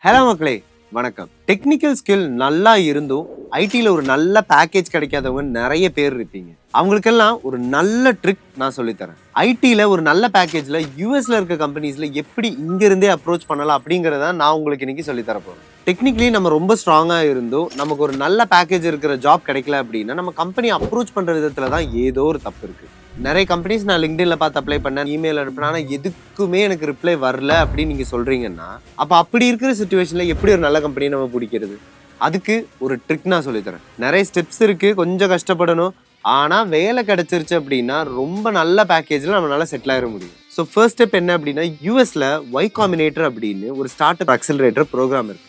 Hello மக்களே, வணக்கம். Technical skill நல்லா இருந்தும் ஐடியில் ஒரு நல்ல பேக்கேஜ் கிடைக்காதவங்க நிறைய பேர் இருப்பீங்க. அவங்களுக்கெல்லாம் ஒரு நல்ல ட்ரிக் நான் சொல்லித்தரேன். ஐடியில் ஒரு நல்ல பேக்கேஜில் யூஎஸ்ல இருக்க கம்பெனிஸில் எப்படி இங்கிருந்தே அப்ரோச் பண்ணலாம் அப்படிங்கிறத நான் உங்களுக்கு இன்னைக்கு சொல்லித்தர போகிறேன். டெக்னிக்கலி நம்ம ரொம்ப ஸ்ட்ராங்காக இருந்தும் நமக்கு ஒரு நல்ல பேக்கேஜ் இருக்கிற ஜாப் கிடைக்கல அப்படின்னா நம்ம கம்பெனி அப்ரோச் பண்ணுற விதத்தில் தான் ஏதோ ஒரு தப்பு இருக்குது. நிறைய கம்பெனிஸ் நான் லிங்க்டின்ல பார்த்து அப்ளை பண்ணேன், இமெயில் அனுப்பினேன், ஆனால் எதுக்குமே எனக்கு ரிப்ளை வரல அப்படின்னு நீங்கள் சொல்கிறீங்கன்னா அப்போ அப்படி இருக்கிற சுச்சுவேஷனில் எப்படி ஒரு நல்ல கம்பெனியை நம்ம பிடிக்கிறது? அதுக்கு ஒரு ட்ரிக் நான் சொல்லித்தரேன். நிறைய ஸ்டெப்ஸ் இருக்குது, கொஞ்சம் கஷ்டப்படணும். ஆனால் வேலை கிடைச்சிருச்சு அப்படின்னா ரொம்ப நல்ல பேக்கேஜில் நம்மளால செட்டில் ஆகிட முடியும். ஸோ ஃபர்ஸ்ட் ஸ்டெப் என்ன அப்படின்னா, யூஎஸ்ல காம்பினேட்டர் அப்படின்னு ஒரு ஸ்டார்ட் அப் அக்சலரேட்டர் ப்ரோக்ராம் இருக்குது.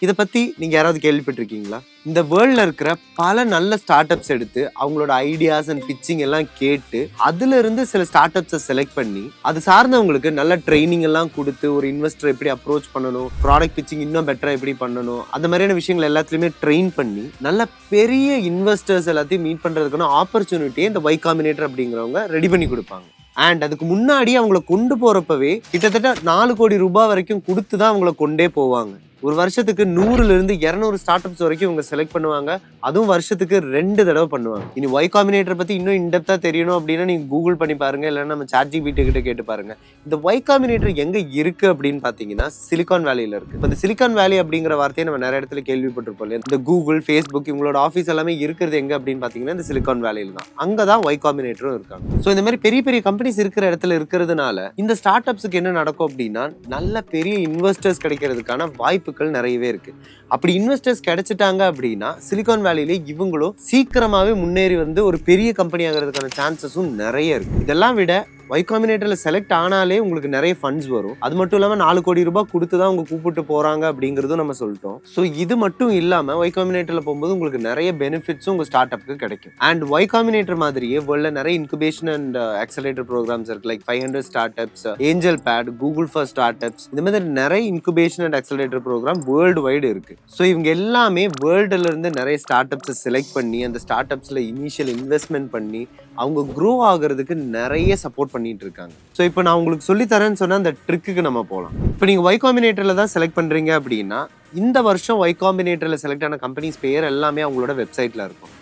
இதை பற்றி நீங்கள் யாராவது கேள்விப்பட்டிருக்கீங்களா? இந்த வேர்ல்டில் இருக்கிற பல நல்ல ஸ்டார்ட் அப்ஸ் எடுத்து அவங்களோட ஐடியாஸ் அண்ட் பிச்சிங் எல்லாம் கேட்டு அதிலிருந்து சில ஸ்டார்ட் அப்ஸை செலக்ட் பண்ணி அது சார்ந்தவங்களுக்கு நல்ல ட்ரைனிங் எல்லாம் கொடுத்து ஒரு இன்வெஸ்டர் எப்படி அப்ரோச் பண்ணணும், ப்ராடக்ட் பிச்சிங் இன்னும் பெட்டராக எப்படி பண்ணணும், அந்த மாதிரியான விஷயங்கள் எல்லாத்துலேயுமே ட்ரெயின் பண்ணி நல்ல பெரிய இன்வெஸ்டர்ஸ் எல்லாத்தையும் மீட் பண்ணுறதுக்கான ஆப்பர்ச்சுனிட்டியை இந்த காம்பினேட்டர் அப்படிங்கிறவங்க ரெடி பண்ணி கொடுப்பாங்க. அண்ட் அதுக்கு முன்னாடி அவங்கள கொண்டு போகிறப்பவே கிட்டத்தட்ட 4 கோடி ரூபாய் வரைக்கும் கொடுத்து தான் அவங்கள கொண்டே போவாங்க. ஒரு வருஷத்துக்கு 100லிருந்து 200 ஸ்டார்ட் அப்ஸ் வரைக்கும் இவங்க செலக்ட் பண்ணுவாங்க. அதுவும் வருஷத்துக்கு 2 தடவை பண்ணுவாங்க. இனி காம்பினேட்டர் பற்றி இன்னும் இன்டெப்தா தெரியணும் அப்படின்னா நீங்கள் கூகுள் பண்ணி பாருங்க, இல்லைன்னா நம்ம ChatGPT கிட்ட கேட்டு பாருங்க. இந்த காம்பினேட்டர் எங்கே இருக்கு அப்படின்னு பார்த்தீங்கன்னா சிலிகான் வேலியில் இருக்கு. இப்போ இந்த சிலிகான் வேலி அப்படிங்கிற வார்த்தையை நம்ம நிறைய இடத்துல கேள்விப்பட்டிருப்போம் இல்லையா? இந்த கூகுள், ஃபேஸ்புக் இவங்களோட ஆஃபீஸ் எல்லாமே இருக்கிறது எங்கே அப்படின்னு பார்த்தீங்கன்னா இந்த சிலிகான் வேலியில் தான். அங்கே தான் காம்பினேட்டரும் இருக்காங்க. ஸோ இந்த மாதிரி பெரிய பெரிய கம்பெனிஸ் இருக்கிற இடத்துல இருக்கிறதுனால இந்த ஸ்டார்ட் அப்ஸுக்கு என்ன நடக்கும் அப்படின்னா நல்ல பெரிய இன்வெஸ்டர்ஸ் கிடைக்கிறதுக்கான வாய்ப்புகள் நிறையவே இருக்கு. அப்படி இன்வெஸ்டர்ஸ் கிடைச்சிட்டாங்க அப்படின்னா சிலிகான் வேலியிலே இவங்களும் சீக்கிரமாவே முன்னேறி வந்து ஒரு பெரிய கம்பெனி ஆகிறதுக்கான சான்சஸும் நிறைய இருக்கு. இதெல்லாம் விட காம்பினேட்டர்ல செலக்ட் ஆனாலே உங்களுக்கு நிறைய ஃபண்ட்ஸ் வரும். அது மட்டும் இல்லாமல் 4 கோடி ரூபாய் கொடுத்து தான் அவங்க கூப்பிட்டு போறாங்க அப்படிங்கிறதும் நம்ம சொல்லிட்டோம். ஸோ இது மட்டும் இல்லாமல் காம்பினேட்டர்ல போகும்போது உங்களுக்கு நிறைய பெனிஃபிட்ஸும் உங்க ஸ்டார்ட் அப்க்கு கிடைக்கும். அண்ட் காம்பினேட்டர் மாதிரியே வேர்ல்ட்ல நிறைய இன்குபேஷன் அண்ட் அக்சலரேட்டர் ப்ரோக்ராம்ஸ் இருக்கு. Like 500 startups, angel pad, Google for startups, இந்த மாதிரி நிறைய incubation and accelerator program worldwide இருக்கு. ஸோ இவங்க எல்லாமே வேர்ல்டுல இருந்து நிறைய ஸ்டார்ட் அப்ஸை செலக்ட் பண்ணி அந்த ஸ்டார்ட் அப்ஸ்ல இனிஷியல் இன்வெஸ்ட்மெண்ட் பண்ணி அவங்க க்ரோ ஆகிறதுக்கு நிறைய சப்போர்ட் பண்ணிட்டு இருக்காங்க. ஸோ இப்போ நான் உங்களுக்கு சொல்லி தரேன்னு சொன்னால் அந்த ட்ரிக்கு நம்ம போகலாம். இப்போ நீங்கள் காம்பினேட்டரில் தான் செலக்ட் பண்ணுறீங்க அப்படின்னா இந்த வருஷம் காம்பினேட்டரில் செலக்ட் ஆன கம்பெனிஸ் பேர் எல்லாமே அவங்களோட வெப்சைட்டில் இருக்கும்.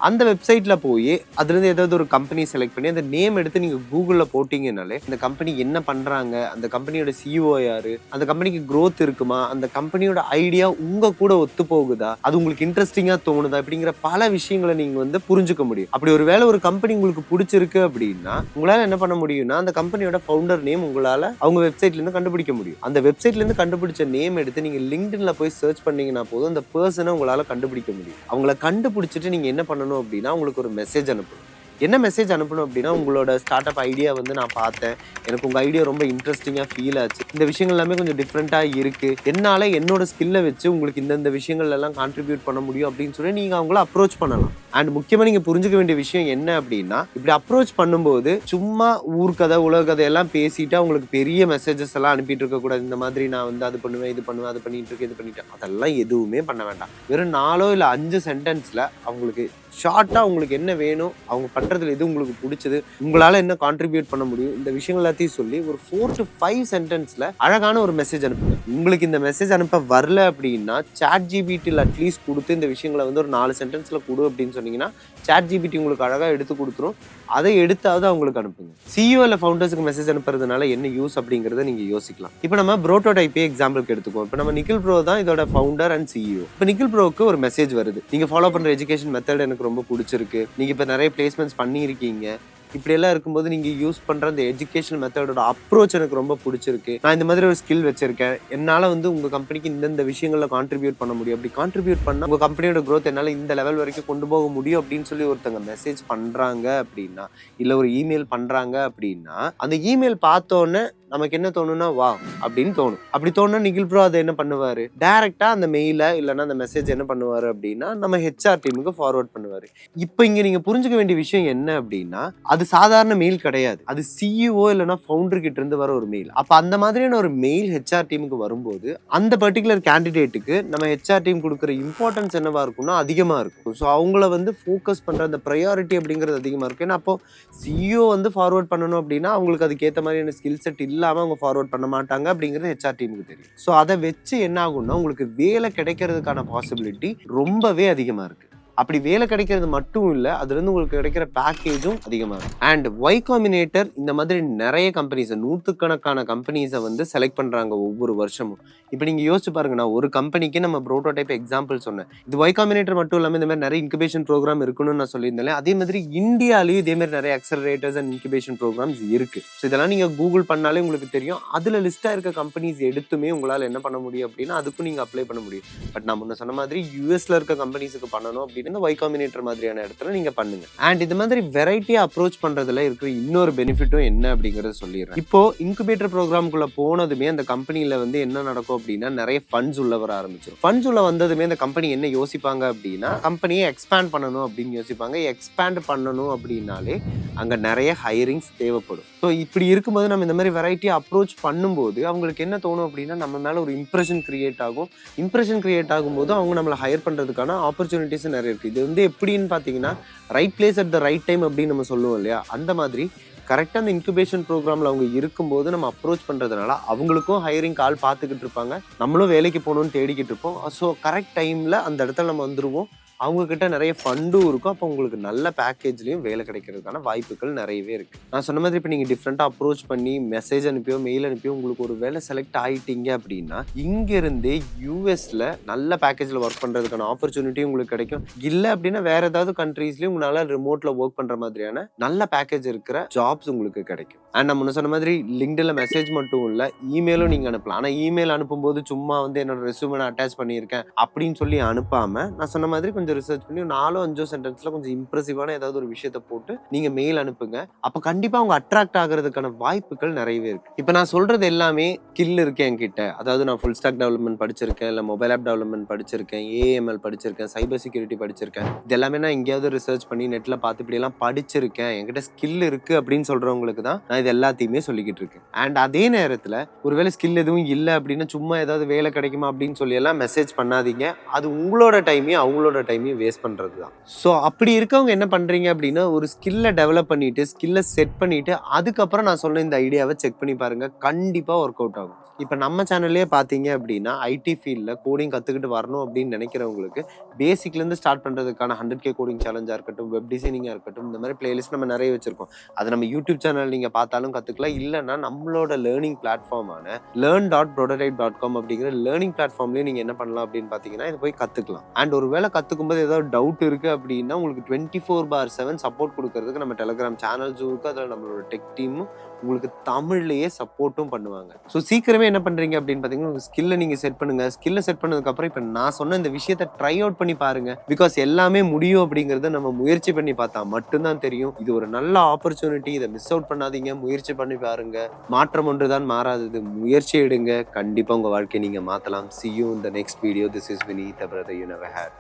அந்த வெப்சைட்டில் போய் அதுலேருந்து ஏதாவது ஒரு கம்பெனி செலக்ட் பண்ணி அந்த நேம் எடுத்து நீங்கள் கூகுளில் போட்டிங்கனாலே இந்த கம்பெனி என்ன பண்ணுறாங்க, அந்த கம்பெனியோட சிஓ யார், அந்த கம்பெனிக்கு க்ரோத் இருக்குமா, அந்த கம்பெனியோட ஐடியா உங்கள் கூட ஒத்து போகுதா, அது உங்களுக்கு இன்ட்ரெஸ்டிங்காக தோணுதா, அப்படிங்கிற பல விஷயங்களை நீங்கள் வந்து புரிஞ்சுக்க முடியும். அப்படி ஒரு வேளை ஒரு கம்பெனி உங்களுக்கு பிடிச்சிருக்கு அப்படின்னா உங்களால் என்ன பண்ண முடியும்னா அந்த கம்பெனியோட ஃபவுண்டர் நேம் உங்களால் அவங்க வெப்சைட்லேருந்து கண்டுபிடிக்க முடியும். அந்த வெப்சைட்லேருந்து கண்டுபிடிச்ச நேம் எடுத்து நீங்கள் லிங்க்டின்ல போய் சர்ச் பண்ணீங்கன்னா போதும் அந்த பர்சனை உங்களால் கண்டுபிடிக்க முடியும். அவங்கள கண்டுபிடிச்சிட்டு நீங்கள் என்ன பண்ணணும் அப்படின்னா உங்களுக்கு ஒரு மெசேஜ் அனுப்பணும். என்ன மெசேஜ் அனுப்பணும் அப்படின்னா, உங்களோட ஸ்டார்ட் அப் ஐடியா வந்து நான் பார்த்தேன், எனக்கு உங்கள் ஐடியா ரொம்ப இன்ட்ரெஸ்டிங்காக ஃபீல் ஆச்சு, இந்த விஷயங்கள் எல்லாமே கொஞ்சம் டிஃப்ரெண்ட்டாக இருக்குது, என்னால் என்னோட ஸ்கில்லை வச்சு உங்களுக்கு இந்த விஷயங்கள் எல்லாம் கான்ட்ரிபியூட் பண்ண முடியும் அப்படின்னு சொல்லி நீங்கள் அவங்கள அப்ரோச் பண்ணலாம். அண்ட் முக்கியமாக நீங்கள் புரிஞ்சுக்க வேண்டிய விஷயம் என்ன அப்படின்னா, இப்படி அப்ரோச் பண்ணும்போது சும்மா ஊர்க்கதை உலக கதை எல்லாம் பேசிட்டு அவங்களுக்கு பெரிய மெசேஜஸ் எல்லாம் அனுப்பிட்டு இருக்கக்கூடாது. இந்த மாதிரி நான் வந்து அது பண்ணுவேன், இது பண்ணுவேன், அது பண்ணிட்டு இருக்கேன், இது பண்ணிட்டேன், அதெல்லாம் எதுவுமே பண்ண வேண்டாம். வெறும் 4 இல்லை 5 சென்டென்ஸில் அவங்களுக்கு ஷார்ட்டாக உங்களுக்கு என்ன வேணும், அவங்க பண்ணுறதுல எது உங்களுக்கு பிடிச்சது, உங்களால் என்ன கான்ட்ரிபியூட் பண்ண முடியும், இந்த விஷயங்கள் எல்லாத்தையும் சொல்லி ஒரு 4 to 5 சென்டென்ஸில் அழகான ஒரு மெசேஜ் அனுப்புங்க. உங்களுக்கு இந்த மெசேஜ் அனுப்ப வரல அப்படின்னா ChatGPTல அட்லீஸ்ட் கொடுத்து இந்த விஷயங்களை வந்து ஒரு 4 சென்டென்ஸில் கொடு அப்படின்னு சொன்னீங்கன்னா ChatGPT உங்களுக்கு அழகாக எடுத்து கொடுத்துரும். அதை எடுத்தாவது அவங்களுக்கு அனுப்புங்க. சிஇஓ இல்லை ஃபவுண்டர்ஸுக்கு மெசேஜ் அனுப்புறதுனால என்ன யூஸ் அப்படிங்கிறத நீங்கள் யோசிக்கலாம். இப்போ நம்ம ப்ரோட்டோடைப்பே எக்ஸாம்பிளுக்கு எடுத்துக்குவோம். இப்போ நம்ம நிக்கில் ப்ரோ தான் இதோட ஃபவுண்டர் அண்ட் சிஇஓ. இப்போ நிக்கில் ப்ரோவுக்கு ஒரு மெசேஜ் வருது, நீங்கள் ஃபாலோ பண்ணுற எஜுகேஷன் மெத்தட் எனக்கு ரொம்ப பிடிச்சிருக்கு, நீங்கள் இப்போ நிறைய பிளேஸ்மெண்ட்ஸ் பண்ணியிருக்கீங்க, இப்படியெல்லாம் இருக்கும்போது நீங்கள் யூஸ் பண்ணுற அந்த எஜுகேஷன் மெத்தடோட அப்ரோச் எனக்கு ரொம்ப பிடிச்சிருக்கு, நான் இந்த மாதிரி ஒரு ஸ்கில் வச்சிருக்கேன், என்னால் வந்து உங்கள் கம்பெனிக்கு இந்த விஷயங்களில் கான்ட்ரிபியூட் பண்ண முடியும், அப்படி கான்ட்ரிபியூட் பண்ணால் உங்கள் கம்பெனியோட க்ரோத் என்னால் இந்த லெவல் வரைக்கும் கொண்டு போக முடியும் அப்படின்னு சொல்லி ஒருத்தங்க மெசேஜ் பண்ணுறாங்க அப்படின்னா, இல்லை ஒரு இமெயில் பண்ணுறாங்க அப்படின்னா, அந்த இமெயில் பார்த்தோன்னே நமக்கு என்ன தோணுன்னா வா அப்படின்னு தோணும். அப்படி தோணுனா நிகில் ப்ரோ அதை என்ன பண்ணுவார், டேரெக்டாக அந்த மெயிலை இல்லைன்னா அந்த மெசேஜ் என்ன பண்ணுவார் அப்படின்னா நம்ம ஹெச்ஆர் டீமுக்கு ஃபார்வர்ட் பண்ணுவார். இப்போ இங்கே நீங்கள் புரிஞ்சுக்க வேண்டிய விஷயம் என்ன அப்படின்னா, அது சாதாரண மெயில் கிடையாது, அது சிஇஓ இல்லைன்னா ஃபவுண்டர் கிட்ட இருந்து வர ஒரு மெயில். அப்போ அந்த மாதிரியான ஒரு மெயில் ஹெச்ஆர் டீமுக்கு வரும்போது அந்த பர்டிகுலர் கேண்டிடேட்டுக்கு நம்ம ஹெச்ஆர் டீம் கொடுக்குற இம்பார்ட்டன்ஸ் என்னவா இருக்கும்னா அதிகமாக இருக்கும். ஸோ அவங்கள வந்து ஃபோக்கஸ் பண்ணுற அந்த ப்ரையாரிட்டி அப்படிங்கிறது அதிகமாக இருக்கும். ஏன்னா அப்போ சிஇஓ வந்து ஃபார்வர்ட் பண்ணணும் அப்படின்னா அவங்களுக்கு அதுக்கேற்ற மாதிரியான ஸ்கில் செட் இல்லை இல்லாமல் அவங்க ஃபார்வர்ட் பண்ண மாட்டாங்க அப்படிங்கிறது ஹெச்ஆர் டீமுக்கு தெரியும். ஸோ அதை வச்சு என்ன ஆகும்னா உங்களுக்கு வேலை கிடைக்கிறதுக்கான பாசிபிலிட்டி ரொம்பவே அதிகமாக இருக்குது. அப்படி வேலை கிடைக்கிறது மட்டும் இல்லை, அதுலேருந்து உங்களுக்கு கிடைக்கிற பேக்கேஜும் அதிகமாக இருக்கும். அண்ட் ஒய் காம்பினேட்டர் இந்த மாதிரி நிறைய கம்பெனிஸை, நூற்றுக்கணக்கான கம்பெனிஸை வந்து செலக்ட் பண்ணுறாங்க ஒவ்வொரு வருஷமும். இப்போ நீங்கள் யோசிச்சு பாருங்க, நான் ஒரு கம்பெனிக்கு நம்ம ப்ரோட்டோடைப் எக்ஸாம்பிள் சொன்னேன். இது ஒய் காம்பினேட்டர் மட்டும் இல்லாமல் இந்த மாதிரி நிறைய இன்குபேஷன் ப்ரோக்ராம் இருக்குன்னு நான் சொல்லியிருந்தேன். அதே மாதிரி இந்தியாவிலேயும் இதே மாதிரி நிறைய அக்சலரேட்டர்ஸ் அண்ட் இன்குபேஷன் ப்ரோக்ராம்ஸ் இருக்கு. ஸோ இதெல்லாம் நீங்கள் கூகுள் பண்ணாலே உங்களுக்கு தெரியும். அதில் லிஸ்ட்டாக இருக்க கம்பெனிஸ் எடுத்துமே உங்களால் என்ன பண்ண முடியும் அப்படின்னா அதுக்கும் நீங்கள் அப்ளை பண்ண முடியும். பட் நான் முன்ன சொன்ன மாதிரி யூஎஸ்ல இருக்க கம்பெனிஸுக்கு பண்ணணும் அப்படின்னு இந்த ஒய் காம்பினேட்டர் மாதிரியான இடத்துல நீங்க பண்ணுங்க. அண்ட் இது மாதிரி வெரைட்டியா அப்ரோச் பண்றதுல இருக்கிற இன்னொரு பெனிஃபிட்டும் என்ன அப்படிங்கறத சொல்லிடுறேன். இப்போ இன்குபேட்டர் ப்ரோக்ராம்குள்ள போனதுமே அந்த கம்பெனில வந்து என்ன நடக்கும் அப்படின்னா நிறைய ஃபண்ட்ஸ் உள்ள வர ஆரம்பிச்சிடும். ஃபண்ட்ஸ் உள்ள வந்ததுமே அந்த கம்பெனி என்ன யோசிப்பாங்க அப்படின்னா கம்பெனியை எக்ஸ்பேண்ட் பண்ணணும் அப்படின்னு யோசிப்பாங்க. எக்ஸ்பேண்ட் பண்ணணும் அப்படின்னாலே அங்க நிறைய ஹையரிங்ஸ் தேவைப்படும். ஸோ இப்படி இருக்கும்போது நம்ம இந்த மாதிரி வெரைட்டியா அப்ரோச் பண்ணும்போது அவங்களுக்கு என்ன தோணும் அப்படின்னா நம்ம மேல ஒரு இம்ப்ரெஷன் கிரியேட் ஆகும். இம்ப்ரெஷன் கிரியேட் ஆகும்போது அவங்க நம்மளை ஹையர் பண்றதுக்கான ஆப்பர்ச்சுனிட்டிஸ் நிறைய இருக்கு. இது வந்து எப்படின்னு பார்த்தீங்கன்னா right place at the right time அப்படின்னு நம்ம சொல்லுவோம் இல்லையா, அந்த மாதிரி கரெக்டாக அந்த இன்குபேஷன் ப்ரோக்ராமில் அவங்க இருக்கும்போது நம்ம அப்ரோச் பண்ணுறதுனால அவங்களுக்கும் ஹையரிங் கால் பார்த்துக்கிட்டு இருப்பாங்க, நம்மளும் வேலைக்கு போகணுன்னு தேடிக்கிட்டு இருப்போம். ஸோ கரெக்ட் டைமில் அந்த இடத்துல நம்ம வந்துடுவோம். அவங்கக்கிட்ட நிறைய ஃபண்டும் இருக்கும். அப்போ உங்களுக்கு நல்ல பேக்கேஜ்லேயும் வேலை கிடைக்கிறதுக்கான வாய்ப்புகள் நிறையவே இருக்குது. நான் சொன்ன மாதிரி இப்போ நீங்கள் டிஃப்ரெண்ட்டாக அப்ரோச் பண்ணி மெசேஜ் அனுப்பியோ மெயில் அனுப்பியோ உங்களுக்கு ஒரு வேலை செலக்ட் ஆகிட்டீங்க அப்படின்னா இங்கேருந்தே யூஎஸில் நல்ல பேக்கேஜில் ஒர்க் பண்ணுறதுக்கான ஆப்பர்ச்சுனிட்டியும் உங்களுக்கு கிடைக்கும். இல்லை அப்படின்னா வேறு ஏதாவது கண்ட்ரீஸ்லேயும் உங்களால் ரிமோட்டில் ஒர்க் பண்ணுற மாதிரியான நல்ல பேக்கேஜ் இருக்கிற ஜாப்ஸ் உங்களுக்கு கிடைக்கும். அண்ட் நம்ம சொன்ன மாதிரி லிங்க்டின்ல மெசேஜ் மட்டும் இல்லை, இமெயிலும் நீங்கள் அனுப்பலாம். ஆனால் இமெயில் அனுப்பும்போது சும்மா வந்து என்னோட ரெஸ்யூமை அட்டாச் பண்ணியிருக்கேன் அப்படின்னு சொல்லி அனுப்பாமல் நான் சொன்ன மாதிரி கொஞ்சம் ரிசர்ச் பண்ணி 4-5 சென்டென்ஸ்ல கொஞ்சம் இம்ப்ரெசிவான ஏதாவது ஒரு விஷயத்தை போட்டு நீங்க மெயில் அனுப்புங்க. அப்ப கண்டிப்பா அவங்க அட்ராக்ட் ஆகிறதுக்கான வாய்ப்புகள் நிறையவே இருக்கு. இப்ப நான் சொல்றது எல்லாமே ஸ்கில் இருக்கு என்கிட்ட, அதாவது நான் ஃபுல் ஸ்டாக் டெவலப்மெண்ட் படிச்சிருக்கேன், இல்ல மொபைல் ஆப் டெவலப்மெண்ட் படிச்சிருக்கேன், ஏஎம்எல் படிச்சிருக்கேன், சைபர் செக்யூரிட்டி படிச்சிருக்கேன், இது எல்லாமே நான் எங்கேயாவது ரிசர்ச் பண்ணி நெட்ல பார்த்து இப்படி எல்லாம் படிச்சிருக்கேன், என்கிட்ட ஸ்கில் இருக்கு அப்படின்னு சொல்றவங்களுக்கு தான் நான் இது எல்லாத்தையுமே சொல்லிக்கிட்டு இருக்கேன். அண்ட் அதே நேரத்துல ஒருவேளை ஸ்கில் எதுவும் இல்லை அப்படின்னா சும்மா ஏதாவது வேலை கிடைக்குமா அப்படின்னு சொல்லி எல்லாம் மெசேஜ் பண்ணாதீங்க. அது உங்களோட டைமையும் அவங்களோட டைமையும் வேஸ்ட் பண்றது தான். ஸோ அப்படி இருக்கவங்க என்ன பண்றீங்க அப்படின்னா ஒரு ஸ்கில்லை டெவலப் பண்ணிட்டு ஸ்கில்லை செட் பண்ணிட்டு அதுக்கப்புறம் நான் சொன்ன இந்த ஐடியாவை செக் பண்ணி பாருங்க, கண்டிப்பா ஒர்க் அவுட் ஆகும். இப்போ நம்ம சேனல்லே பார்த்தீங்க அப்படின்னா ஐடி ஃபீல்டில் கோடிங் கற்றுக்கிட்டு வரணும் அப்படின்னு நினைக்கிறவங்களுக்கு பேசிக்லேருந்து ஸ்டார்ட் பண்ணுறதுக்கான 100K கோடிங் சேலஞ்சாக இருக்கட்டும், வெப் டிசைனிங்காக இருக்கட்டும், இந்த மாதிரி பிளேலிஸ்ட் நம்ம நிறைய வச்சிருக்கோம். அதை நம்ம யூடியூப் சேனல் நீங்கள் பார்த்தாலும் கற்றுக்கலாம். இல்லைன்னா நம்மளோட லேர்னிங் பிளாட்ஃபார்மான learn.brototype.com அப்படிங்கிற லேர்னிங் பிளாட்ஃபார்ம்லேயும் நீங்கள் என்ன பண்ணலாம் அப்படின்னு பார்த்தீங்கன்னா இதை போய் கற்றுக்கலாம். அண்ட் ஒரு வேளை கற்றுக்கும்போது ஏதாவது டவுட் இருக்குது அப்படின்னா உங்களுக்கு 24/7 சப்போர்ட் கொடுக்கறதுக்கு நம்ம டெலிகிராம் சேனல்ஸும் இருக்குது. அதில் நம்மளோட டெக் டீமும் உங்களுக்கு தமிழ்லேயே சப்போர்ட்டும் பண்ணுவாங்க. ஸோ சீக்கிரமே என்ன பண்ணுறீங்க அப்படின்னு பார்த்தீங்கன்னா உங்கள் ஸ்கில்லை நீங்கள் செட் பண்ணுங்கள். ஸ்கில்லை செட் பண்ணதுக்கப்புறம் இப்போ நான் சொன்ன இந்த விஷயத்தை ட்ரை அவுட் பண்ணி பாருங்கள். பிகாஸ் எல்லாமே முடியும் அப்படிங்கிறத நம்ம முயற்சி பண்ணி பார்த்தா மட்டும்தான் தெரியும். இது ஒரு நல்ல ஆப்பர்ச்சுனிட்டி, இதை மிஸ் அவுட் பண்ணாதீங்க, முயற்சி பண்ணி பாருங்க. மாற்றம் ஒன்று தான் மாறாதது, முயற்சி எடுங்க, கண்டிப்பாக உங்கள் வாழ்க்கையை நீங்கள் மாற்றலாம். See you in the next video. This is Vinny, the brother you never had.